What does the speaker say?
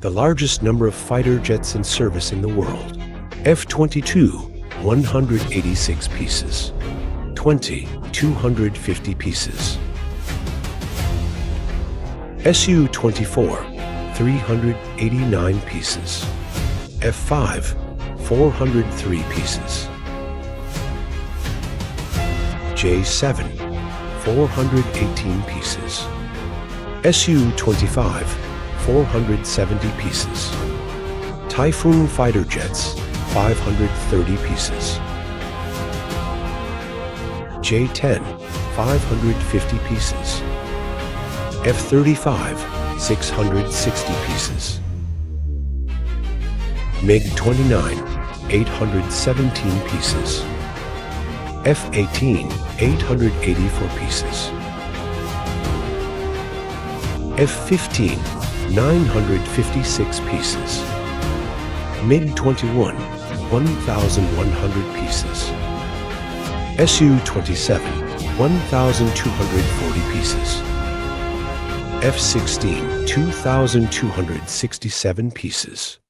The largest number of fighter jets in service in the world. F-22, 186 pieces. 20, 250 pieces. Su-24, 389 pieces. F-5, 403 pieces. J-7, 418 pieces. Su-25, 470 pieces. Typhoon fighter jets, 530 pieces. J-10, 550 pieces. F-35, 660 pieces. MiG-29, 817 pieces. F-18, 884 pieces. F-15, 956 pieces. MiG-21, 1,100 pieces. Su-27, 1,240 pieces. F-16, 2,267 pieces.